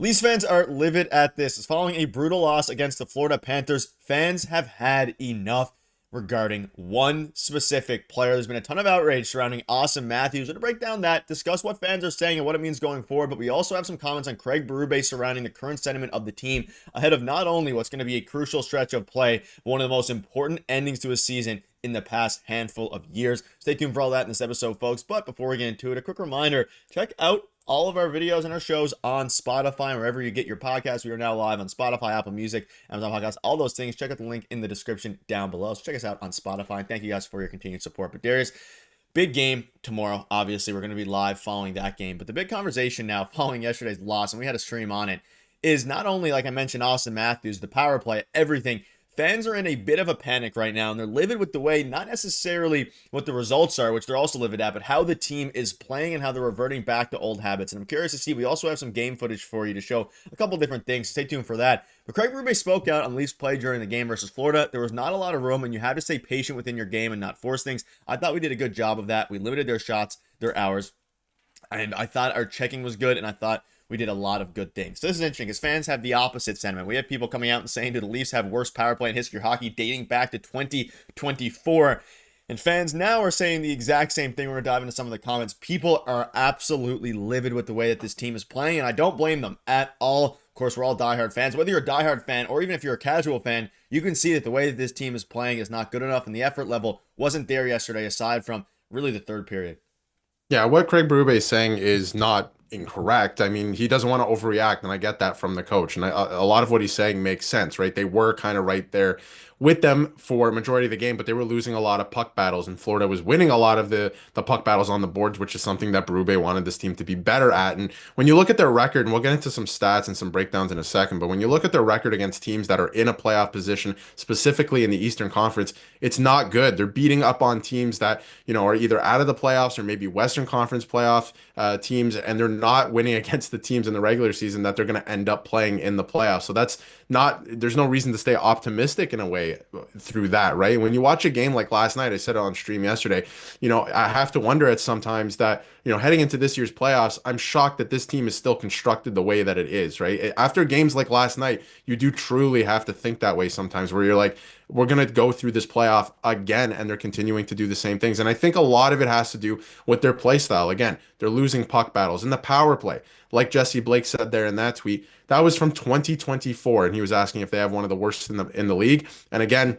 Leafs fans are livid at this. As following a brutal loss against the Florida Panthers, fans have had enough regarding one specific player. There's been a ton of outrage surrounding Austin Matthews. We're going to break down that, discuss what fans are saying and what it means going forward, but we also have some comments on Craig Berube surrounding the current sentiment of the team ahead of not only what's going to be a crucial stretch of play, but one of the most important endings to a season in the past handful of years. Stay tuned for all that in this episode, folks. But before we get into it, a quick reminder, check out all of our videos and our shows on Spotify and wherever you get your podcasts. We are now live on Spotify, Apple Music, Amazon Podcasts, all those things. Check out the link in the description down below. So check us out on Spotify. And thank you guys for your continued support. But Darius, big game tomorrow. Obviously, we're going to be live following that game. But the big conversation now following yesterday's loss, and we had a stream on it, is not only, like I mentioned, Austin Matthews, the power play, everything. Fans are in a bit of a panic right now, and they're livid with the way, not necessarily what the results are, which they're also livid at, but how the team is playing and how they're reverting back to old habits. And I'm curious to see, we also have some game footage for you to show a couple different things. Stay tuned for that. But Craig Berube spoke out on Leafs play during the game versus Florida. There was not a lot of room, and you had to stay patient within your game and not force things. I thought we did a good job of that. We limited their shots, their hours, and I thought our checking was good, and I thought we did a lot of good things. So this is interesting because fans have the opposite sentiment. We have people coming out and saying that the Leafs have worst power play in history of hockey dating back to 2024. And fans now are saying the exact same thing. We're going to dive into some of the comments. People are absolutely livid with the way that this team is playing, and I don't blame them at all. Of course, we're all diehard fans. Whether you're a diehard fan or even if you're a casual fan, you can see that the way that this team is playing is not good enough, and the effort level wasn't there yesterday aside from really the third period. Yeah, what Craig Berube is saying is not incorrect. I mean, he doesn't want to overreact, and I get that from the coach. And a lot of what he's saying makes sense, right? They were kind of right there with them for a majority of the game, but they were losing a lot of puck battles, and Florida was winning a lot of the puck battles on the boards, which is something that Berube wanted this team to be better at. And when you look at their record, and we'll get into some stats and some breakdowns in a second, but when you look at their record against teams that are in a playoff position, specifically in the Eastern Conference, it's not good. They're beating up on teams that, are either out of the playoffs or maybe Western Conference playoff teams, and they're not winning against the teams in the regular season that they're going to end up playing in the playoffs. So there's no reason to stay optimistic in a way through that, right? When you watch a game like last night, I said it on stream yesterday, I have to wonder at sometimes that, heading into this year's playoffs, I'm shocked that this team is still constructed the way that it is, right? After games like last night, you do truly have to think that way sometimes, where you're like, we're going to go through this playoff again, and they're continuing to do the same things. And I think a lot of it has to do with their play style. Again, they're losing puck battles in the power play. Like Jesse Blake said there in that tweet, that was from 2024, and he was asking if they have one of the worst in the league. And again,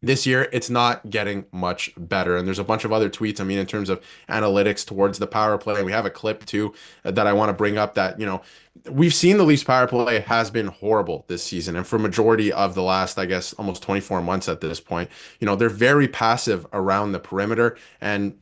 this year, it's not getting much better. And there's a bunch of other tweets, I mean, in terms of analytics towards the power play. And we have a clip too that I want to bring up that, we've seen the Leafs power play has been horrible this season. And for majority of the last, I guess, almost 24 months at this point, they're very passive around the perimeter. And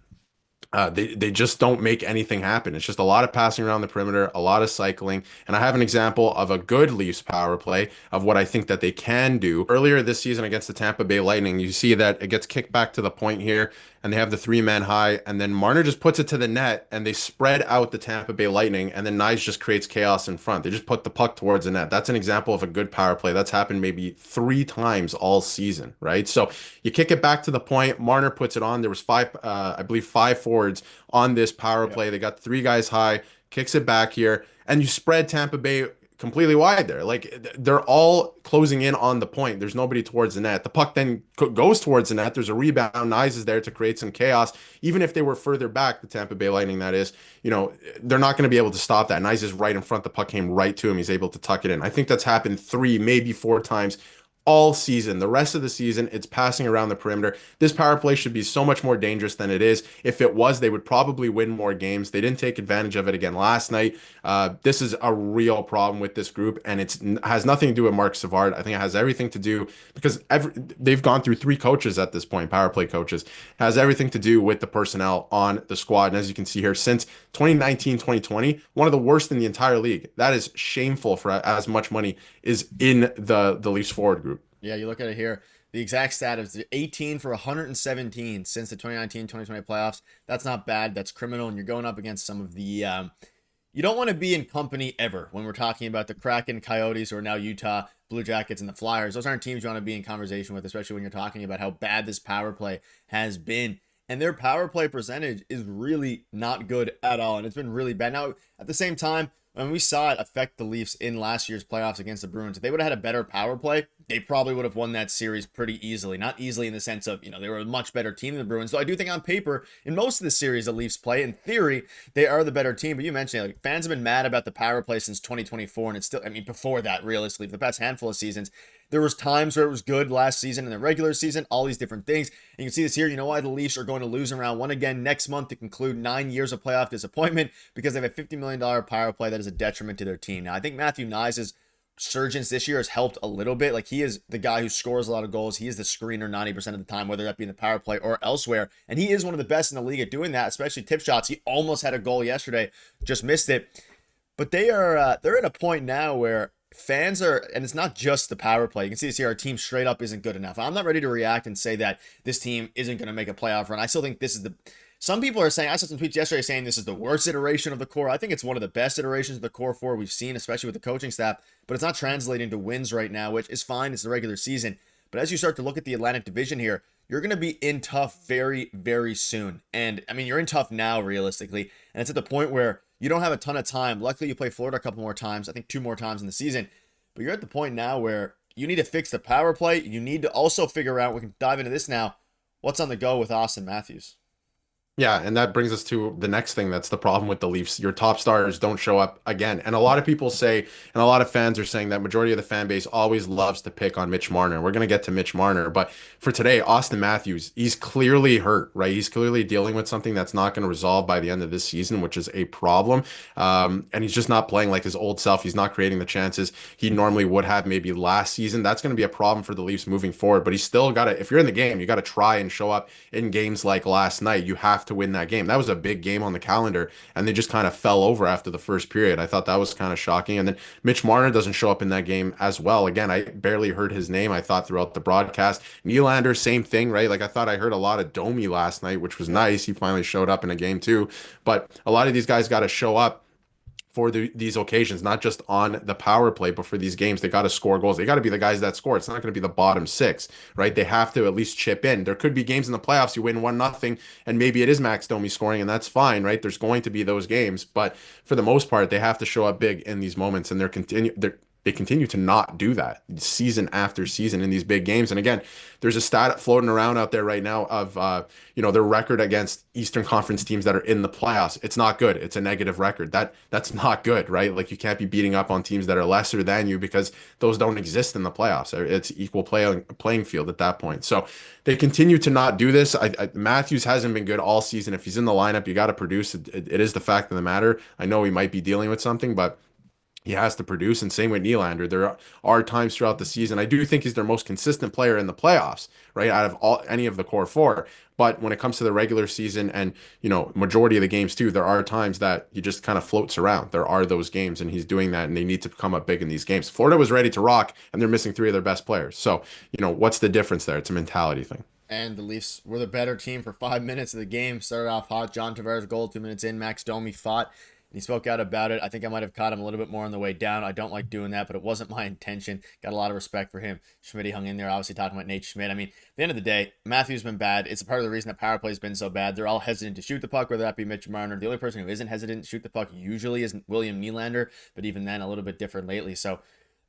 they just don't make anything happen. It's just a lot of passing around the perimeter, a lot of cycling. And I have an example of a good Leafs power play of what I think that they can do. Earlier this season against the Tampa Bay Lightning, you see that it gets kicked back to the point here, and they have the three-man high, and then Marner just puts it to the net, and they spread out the Tampa Bay Lightning, and then Nyes just creates chaos in front. They just put the puck towards the net. That's an example of a good power play. That's happened maybe 3 times all season, right? So you kick it back to the point. Marner puts it on. There was I believe five forwards on this power play. They got 3 guys high, kicks it back here, and you spread Tampa Bay completely wide there. Like they're all closing in on the point. There's nobody towards the net. The puck then goes towards the net. There's a rebound. Nyes is there to create some chaos. Even if they were further back, the Tampa Bay Lightning, that is, they're not going to be able to stop that. Nyes is right in front. The puck came right to him. He's able to tuck it in. I think that's happened 3, maybe 4 times all season. The rest of the season, it's passing around the perimeter. This power play should be so much more dangerous than it is. If it was, they would probably win more games. They didn't take advantage of it again last night. This is a real problem with this group, and it has nothing to do with Mark Savard. I think it has everything to do because they've gone through 3 coaches at this point, power play coaches. It has everything to do with the personnel on the squad. And as you can see here, since 2019, 2020, one of the worst in the entire league. That is shameful for as much money is in the Leafs forward group. Yeah, you look at it here. The exact stat is 18 for 117 since the 2019-2020 playoffs. That's not bad. That's criminal. And you're going up against some of the... you don't want to be in company ever when we're talking about the Kraken, Coyotes, or now Utah, Blue Jackets, and the Flyers. Those aren't teams you want to be in conversation with, especially when you're talking about how bad this power play has been. And their power play percentage is really not good at all. And it's been really bad. Now, at the same time, I mean, we saw it affect the Leafs in last year's playoffs against the Bruins. If they would have had a better power play, they probably would have won that series pretty easily. Not easily in the sense of, they were a much better team than the Bruins. So I do think on paper, in most of the series the Leafs play, in theory, they are the better team. But you mentioned it, like, fans have been mad about the power play since 2024, and it's still, I mean, before that, realistically, for the past handful of seasons, there was times where it was good last season in the regular season, all these different things. And you can see this here. You know why the Leafs are going to lose in round one again next month to conclude 9 years of playoff disappointment? Because they have a $50 million power play that is a detriment to their team. Now, I think Matthew Knies' surgence this year has helped a little bit. Like, he is the guy who scores a lot of goals. He is the screener 90% of the time, whether that be in the power play or elsewhere. And he is one of the best in the league at doing that, especially tip shots. He almost had a goal yesterday, just missed it. But they're at a point now where fans are, and it's not just the power play. You can see this here. Our team straight up isn't good enough. I'm not ready to react and say that this team isn't going to make a playoff run. I still think this is some people are saying, I saw some tweets yesterday saying this is the worst iteration of the core. I think it's one of the best iterations of the core four we've seen, especially with the coaching staff, but it's not translating to wins right now, which is fine. It's the regular season. But as you start to look at the Atlantic Division here, you're going to be in tough very, very soon. And I mean, you're in tough now, realistically. And it's at the point where you don't have a ton of time. Luckily, you play Florida a couple more times. I think 2 more times in the season. But you're at the point now where you need to fix the power play. You need to also figure out, we can dive into this now, what's on the go with Austin Matthews. Yeah, and that brings us to the next thing that's the problem with the Leafs. Your top stars don't show up again. And a lot of people say, and a lot of fans are saying that majority of the fan base always loves to pick on Mitch Marner. We're going to get to Mitch Marner. But for today, Austin Matthews, he's clearly hurt, right? He's clearly dealing with something that's not going to resolve by the end of this season, which is a problem. And he's just not playing like his old self. He's not creating the chances he normally would have maybe last season. That's going to be a problem for the Leafs moving forward. But he's still got to, if you're in the game, you got to try and show up in games like last night. You have to win that game. That was a big game on the calendar, and they just kind of fell over after the first period. I thought that was kind of shocking. And then Mitch Marner doesn't show up in that game as well. Again, I barely heard his name, I thought, throughout the broadcast. Nylander, same thing, right? Like, I thought I heard a lot of Domi last night, which was nice. He finally showed up in a game too. But a lot of these guys got to show up for these occasions, not just on the power play, but for these games. They got to score goals. They got to be the guys that score. It's not going to be the bottom six, right? They have to at least chip in. There could be games in the playoffs you win 1-0, and maybe it is Max Domi scoring, and that's fine, right? There's going to be those games, but for the most part, they have to show up big in these moments, and they continue to not do that season after season in these big games. And again, there's a stat floating around out there right now of their record against Eastern Conference teams that are in the playoffs. It's not good. It's a negative record. That's not good, right? Like, you can't be beating up on teams that are lesser than you, because those don't exist in the playoffs. It's equal playing field at that point. So they continue to not do this. Matthews hasn't been good all season. If he's in the lineup, you got to produce. It is the fact of the matter. I know he might be dealing with something, but he has to produce, and same with Nylander. There are times throughout the season. I do think he's their most consistent player in the playoffs, right? Out of any of the core four. But when it comes to the regular season and, majority of the games too, there are times that he just kind of floats around. There are those games, and he's doing that, and they need to come up big in these games. Florida was ready to rock, and they're missing 3 of their best players. So, what's the difference there? It's a mentality thing. And the Leafs were the better team for 5 minutes of the game. Started off hot. John Tavares goal 2 minutes in. Max Domi fought. He spoke out about it. I think I might have caught him a little bit more on the way down. I don't like doing that, but it wasn't my intention. Got a lot of respect for him. Schmidt hung in there, obviously talking about Nate Schmidt. I mean, at the end of the day, Matthews been bad. It's a part of the reason that power play has been so bad. They're all hesitant to shoot the puck, whether that be Mitch Marner. The only person who isn't hesitant to shoot the puck usually is William Nylander, but even then, a little bit different lately. So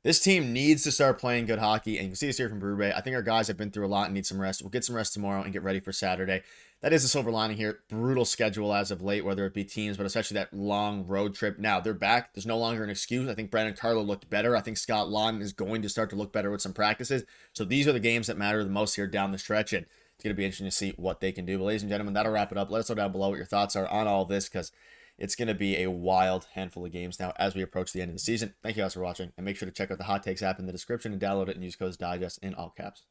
this team needs to start playing good hockey, and you can see this here from Brew Bay. I think our guys have been through a lot and need some rest. We'll get some rest tomorrow and get ready for Saturday. That is the silver lining here. Brutal schedule as of late, whether it be teams, but especially that long road trip. Now, they're back. There's no longer an excuse. I think Brandon Carlo looked better. I think Scott Laughton is going to start to look better with some practices. So these are the games that matter the most here down the stretch, and it's going to be interesting to see what they can do. But ladies and gentlemen, that'll wrap it up. Let us know down below what your thoughts are on all this, because it's going to be a wild handful of games now as we approach the end of the season. Thank you guys for watching, and make sure to check out the Hot Takes app in the description and download it and use codes DIGEST in all caps.